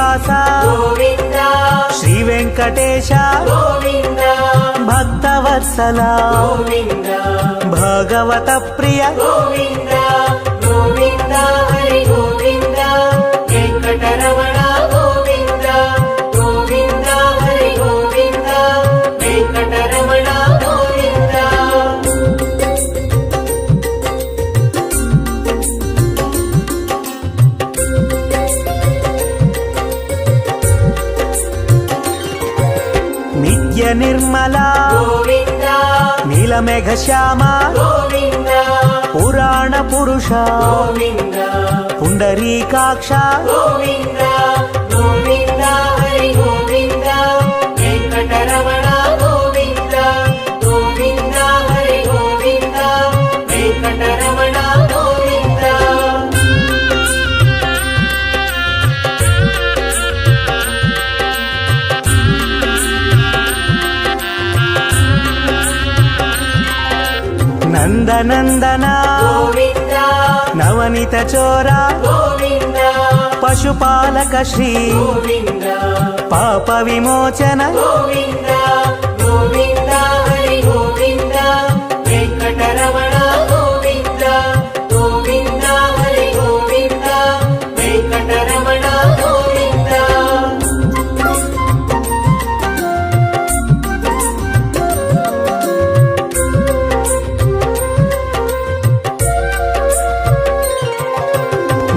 శ్రీనివాస గోవింద శ్రీ వెంకటేశ గోవింద భక్తవత్సల గోవింద భగవత ప్రియ గోవింద గోవింద హరి గోవింద వెంకటరమణ గోవింద గోవింద హరి గోవింద వెంకటరమణ గోవింద నిత్య నిర్మల గోవింద నీలమేఘ శ్యామ గోవింద పురాణ పురుష గోవింద పుండరీకాక్ష గోవింద గోవింద హరి గోవింద వెంకటరమణ గోవింద గోవింద హరి గోవింద వెంకటరమణ గోవింద నందనందన గోవింద నవనిత చోర గోవింద పశుపాలక శ్రీ గోవింద పాప విమోచన గోవింద గోవింద హరి గోవింద వెంకటరమణ గోవింద గోవింద హరి గోవింద వెంకటరమణ గోవింద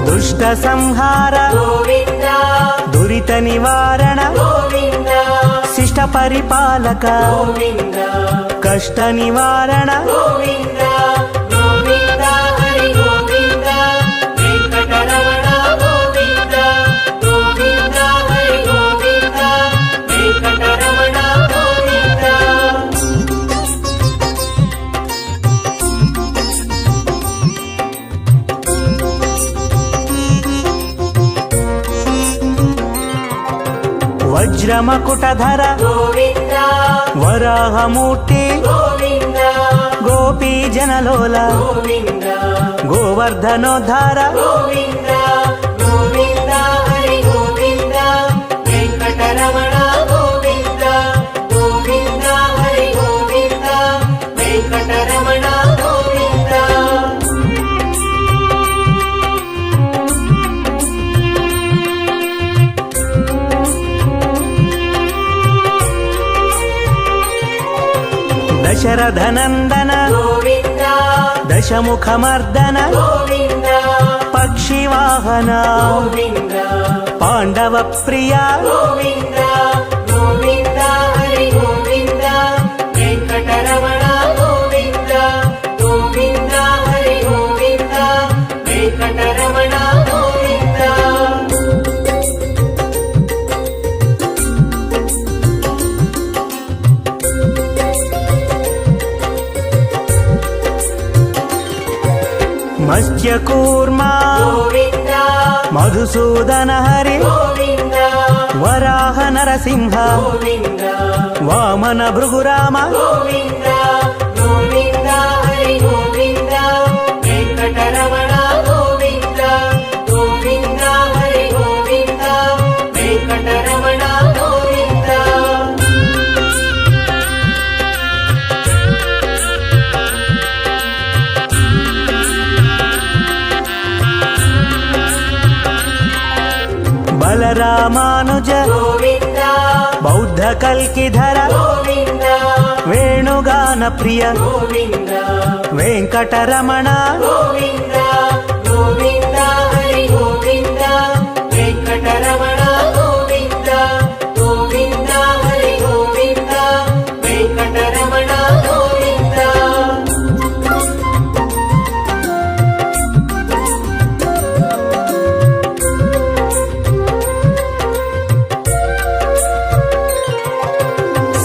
దుష్ట సంహార గోవింద దురిత నివారణ గోవింద శిష్ట పరిపాలక గోవింద కష్ట నివారణ గోవింద గోవింద హరి గోవింద వెంకటరమణ గోవింద గోవింద హరి గోవింద వెంకటరమణ గోవింద వజ్రమకుటధర గోవింద వరాహమూర్తి గోవింద గోపీ జనలోల గోవింద గోవర్ధనోద్ధార గోవింద గోవింద హరి గోవింద వెంకటరమణ గోవింద గోవింద హరి గోవింద వెంకటరమణ గోవింద దశరథనందన గోవింద దశముఖమర్దన గోవింద పక్షివాహన గోవింద పాండవ ప్రియ గోవింద గోవింద హరి గోవింద వెంకటరమణ గోవింద గోవింద హరి గోవింద వెంకటరమణ గోవింద మత్స్యకూర్మ గోవింద మధుసూదన హరి గోవింద వరాహ నరసింహ గోవింద వామన భృగురామ గోవింద గోవింద హరి గోవింద వెంకటరమణ గోవింద గోవింద హరి గోవింద వెంకటరమణ గోవింద బలరామానుజ గోవింద బౌద్ధ కల్కిధర గోవింద వేణుగాన ప్రియ గోవింద వెంకటరమణ గోవింద గోవింద హరి గోవింద వెంకటరమణ గోవింద గోవింద హరి గోవింద వెంకటరమణ గోవింద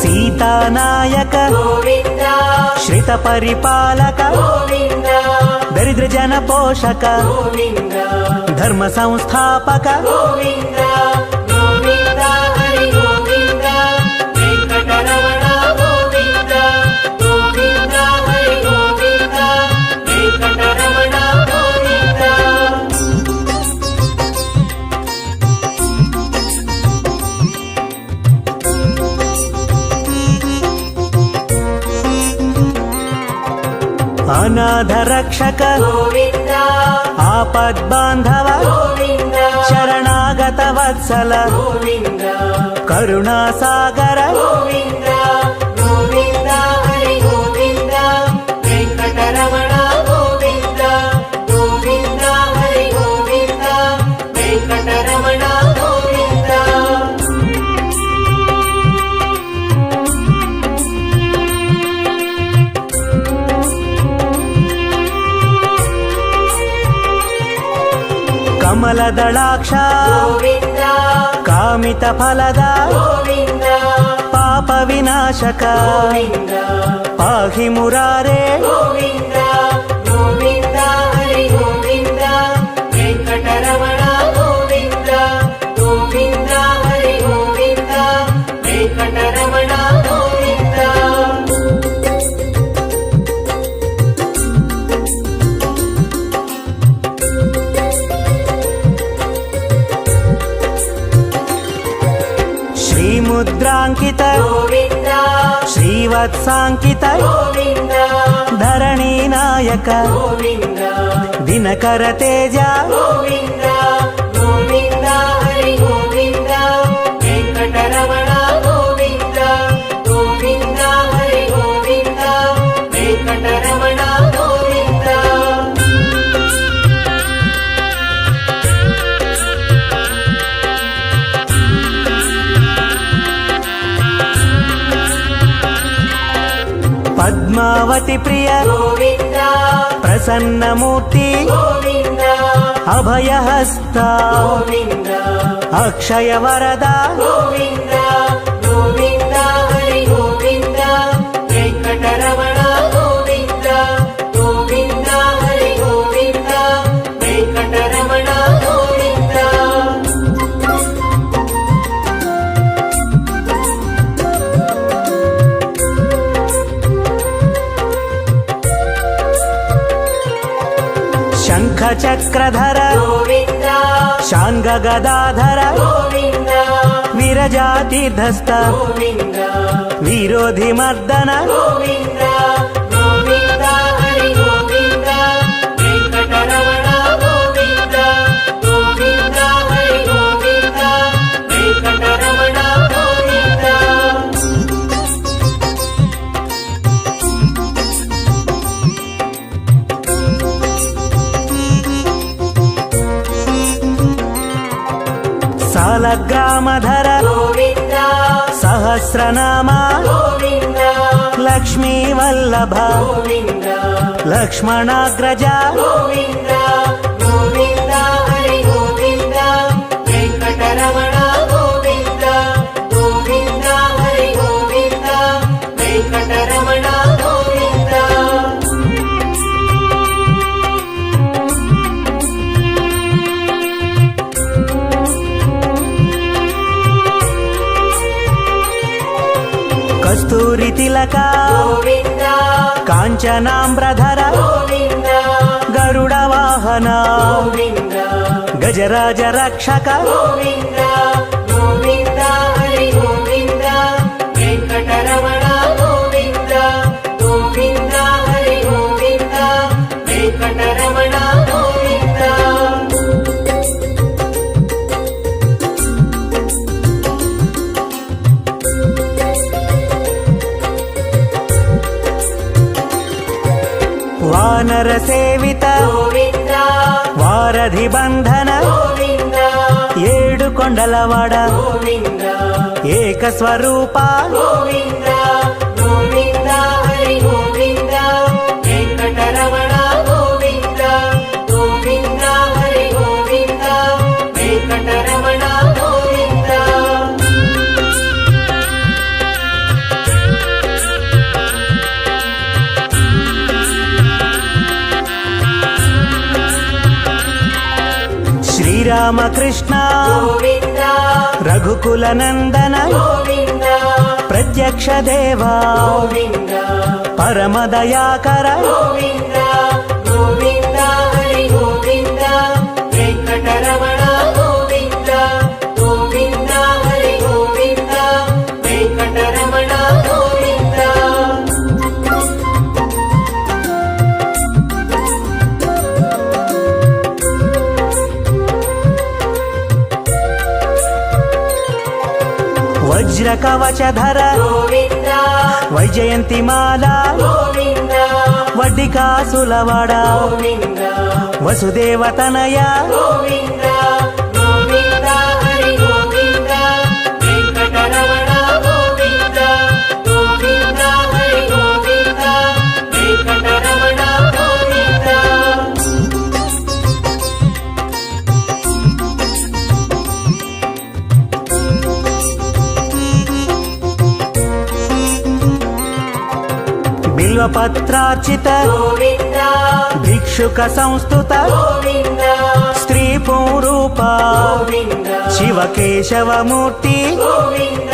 సీతానాయక గోవింద శ్రిత పరిపాలక గోవింద దరిద్ర జన పోషక గోవింద ధర్మ సంస్థాపక గోవింద గోవింద హరి గోవింద వెంకటరమణ గోవింద గోవింద హరి గోవింద వెంకటరమణ గోవింద ಅನಾಥ ರಕ್ಷಕ ಗೋವಿಂದ ಆಪದ್ಬಾಂಧವ ಗೋವಿಂದ ಶರಣಾಗತ ವತ್ಸಲ ಗೋವಿಂದ ಕರುಣಾಸಾಗರ ಗೋವಿಂದ ಗೋವಿಂದ ಹರಿ ಗೋವಿಂದ ವೆಂಕಟರಮಣ ಗೋವಿಂದ ಗೋವಿಂದ ಹರಿ ಗೋವಿಂದ ವೆಂಕಟರಮಣ ಗೋವಿಂದ ಕಮಲದಳಾಕ್ಷ ಗೋವಿಂದ ಕಾಮಿತ ಫಲದ ಗೋವಿಂದ ಪಾಪ ವಿನಾಶಕ ಗೋವಿಂದ ಪಾಹಿ ಮುರಾರೇ ಗೋವಿಂದ ಗೋವಿಂದ ಹರಿ ಗೋವಿಂದ ವೆಂಕಟರಮಣ ಗೋವಿಂದ ಗೋವಿಂದ ಹರಿ ಗೋವಿಂದ ವೆಂಕಟರಮಣ ಗೋವಿಂದ ಶ್ರೀಮುದ್ರಾಂಕಿತ ಗೋವಿಂದ ಶ್ರೀವತ್ಸಾಂಕಿತ ಗೋವಿಂದ ಧರಣಿ ನಾಯಕ ಗೋವಿಂದ ದಿನಕರ ತೇಜ ಗೋವಿಂದ ಗೋವಿಂದ ಹರಿ ಗೋವಿಂದ ವೆಂಕಟರಮಣ ಗೋವಿಂದ ಗೋವಿಂದ ಹರಿ ಗೋವಿಂದ ವೆಂಕಟರಮಣ ಗೋವಿಂದ ಪದ್ಮಾವತಿ ಪ್ರಿಯ ಗೋವಿಂದ ಪ್ರಸನ್ನ ಮೂರ್ತಿ ಗೋವಿಂದ ಅಭಯ ಹಸ್ತ ಗೋವಿಂದ ಅಕ್ಷಯ ವರದ ಗೋವಿಂದ ಗೋವಿಂದ ಹರಿ ಗೋವಿಂದ ವೆಂಕಟರಮಣ ಗೋವಿಂದ ಗೋವಿಂದ ಹರಿ ಗೋವಿಂದ ವೆಂಕಟರಮಣ ಗೋವಿಂದ ಶಂಖ ಚಕ್ರಧರ ಗೋವಿಂದ ಶಾಂಗ ಗದಾಧರ ಗೋವಿಂದ ವಿರಜಾತೀರ್ಧಸ್ಥ ಗೋವಿಂದ ವಿರೋಧಿ ಮರ್ದನ ಗೋವಿಂದ ಗೋವಿಂದ ಹರಿ ಗೋವಿಂದ ವೆಂಕಟರಮಣ ಗೋವಿಂದ ಗೋವಿಂದ ಹರಿ ಗೋವಿಂದ ವೆಂಕಟರಮಣ ಗೋವಿಂದ ಸಾಲಗ್ರಾಮಧರ ಗೋವಿಂದ ಸಹಸ್ರನಾಮ ಗೋವಿಂದ ಲಕ್ಷ್ಮೀ ವಲ್ಲಭ ಗೋವಿಂದ ಲಕ್ಷ್ಮಣಾಗ್ರಜ ಗೋವಿಂದ ಗೋವಿಂದ ಹರಿ ಗೋವಿಂದ ವೆಂಕಟರಮಣ ಗೋವಿಂದ ಗೋವಿಂದ ಹರಿ ಗೋವಿಂದ ವೆಂಕಟರಮಣ ಗೋವಿಂದ ಕಸ್ತೂರಿ ತಿಲಕ ಗೋವಿಂದ ಕಾಂಚನಾಂಬ್ರಧರ ಗೋವಿಂದ ಗರುಡ ವಾಹನ ಗೋವಿಂದ ಗಜರಾಜ ರಕ್ಷಕ ಗೋವಿಂದ ಗೋವಿಂದ ಹರಿ ಗೋವಿಂದ ವೆಂಕಟರಮಣ ಗೋವಿಂದ ಗೋವಿಂದ ಹರಿ ಗೋವಿಂದ ವೆಂಕಟರಮಣ ಗೋವಿಂದ ವಾನರ ಸೇವಿತ ಗೋವಿಂದ ವಾರಧಿ ಬಂಧನ ಗೋವಿಂದ ಏಳು ಕೊಂಡಲವಾಡ ಗೋವಿಂದ ಏಕ ಸ್ವರೂಪ ಗೋವಿಂದ ಗೋವಿಂದ ಹರಿ ಗೋವಿಂದ ವೆಂಕಟರಮಣ ಗೋವಿಂದ ಗೋವಿಂದ ಹರಿ ಗೋವಿಂದ ವೆಂಕಟರಮಣ ಗೋವಿಂದ ಶ್ರೀರಾಮಕೃಷ್ಣ ಗೋವಿಂದ ರಘುಕುಲ ನಂದನ ಗೋವಿಂದ ಪ್ರತ್ಯಕ್ಷ ದೇವ ಗೋವಿಂದ ಪರಮ ದಯಾಕರ ಗೋವಿಂದ ಗೋವಿಂದ ಹರಿ ಗೋವಿಂದ ವೆಂಕಟರಮಣ ಗೋವಿಂದ ಗೋವಿಂದ ಹರಿ ಗೋವಿಂದ ವೆಂಕಟರಮಣ ಗೋವಿಂದ వజ్ర కవచధర గోవింద వైజయంతిమాల గోవింద వడ్డికాసులవాడ గోవింద వసుదేవతనయ గోవింద గోవింద హరి గోవింద వెంకటరమణ గోవింద గోవింద హరి గోవింద వెంకటరమణ గోవింద బిల్వపత్రార్చిత గోవింద భిక్షుక సంస్థుత గోవింద స్త్రీ పూరూప గోవింద శివకేశవమూర్తి గోవింద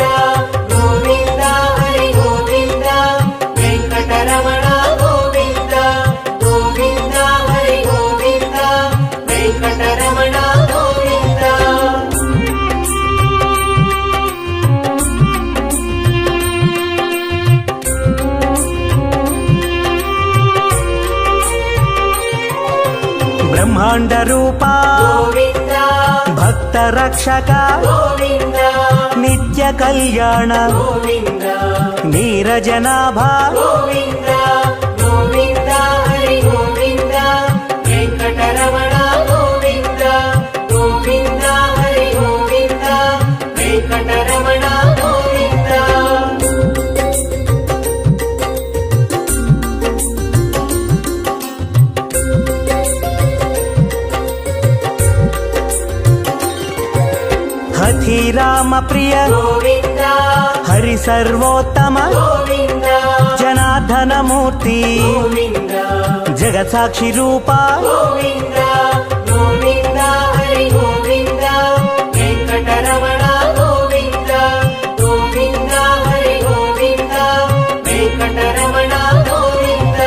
గోవింద హరి గోవింద వెంకటరమణ గోవింద గోవింద హరి గోవింద వెంకటరమణ గోవింద బ్రహ్మాండ రూప గోవింద భక్త రక్షక గోవింద నిత్య కళ్యాణ గోవింద నీరజనాభ గోవింద గోవింద హరి గోవింద వెంకటరమణ గోవింద గోవింద హరి గోవింద వెంకటరమణ గోవింద హఠి రామ ప్రియ గోవింద హరి సర్వోత్తమ గోవింద జనార్దన మూర్తి గోవింద జగత్సాక్షి రూప గోవింద గోవింద హరి గోవింద వెంకటరమణ గోవింద గోవింద హరి గోవింద వెంకటరమణ గోవింద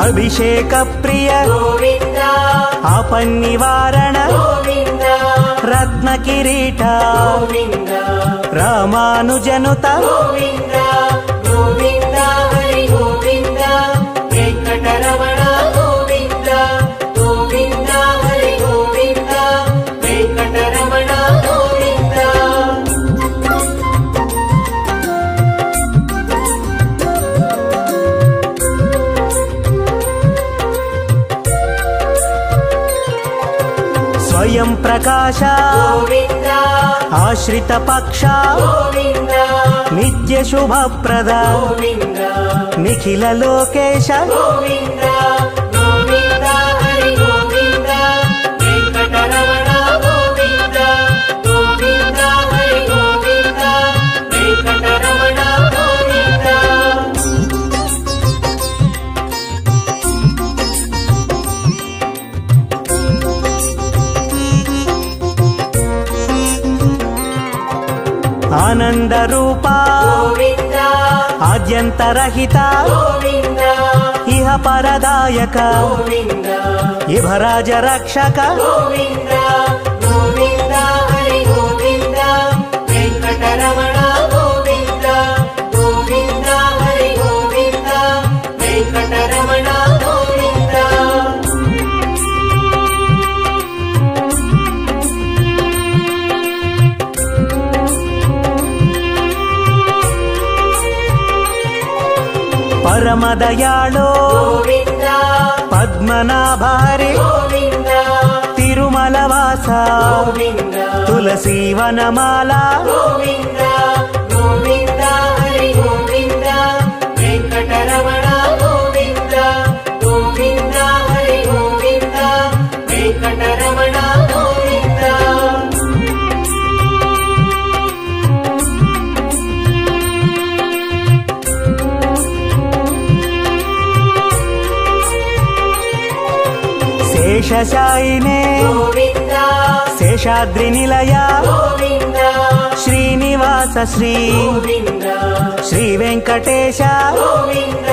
అభిషేక ప్రియ గోవింద ఆపన్నివారణ గోవింద రత్న కిరీట గోవింద రామానుజనుత గోవింద గోవింద హరి గోవింద వెంకటరమణ గోవింద గోవింద హరి గోవింద వెంకటరమణ గోవింద స్వయం ప్రకాశ గోవింద ఆశ్రిత పక్ష గోవింద నిత్య శుభప్రద గోవింద నిఖిల లోకేశ గోవింద గోవింద హరి గోవింద వెంకటరమణ గోవింద గోవింద హరి గోవింద వెంకటరమణ గోవింద ఆనంద రూప గోవింద ఆద్యంతరహిత గోవింద ఇహ పరదాయక గోవింద ఇభరాజ రక్షక గోవింద గోవింద హరి గోవింద వెంకటరమణ గోవింద గోవింద హరి గోవింద వెంకటరమణ గోవింద పరమదయాళో గోవింద పద్మనాభారి గోవింద తిరుమలవాస గోవింద తులసీవనమాల గోవింద గోవింద హరి గోవింద వెంకటరమణ గోవింద గోవింద హరి గోవింద వెంకటరమణ గోవింద శేషశాయినే గోవింద శేషాద్రి నిలయ గోవింద శ్రీనివాస శ్రీ గోవింద శ్రీ వెంకటేశ గోవింద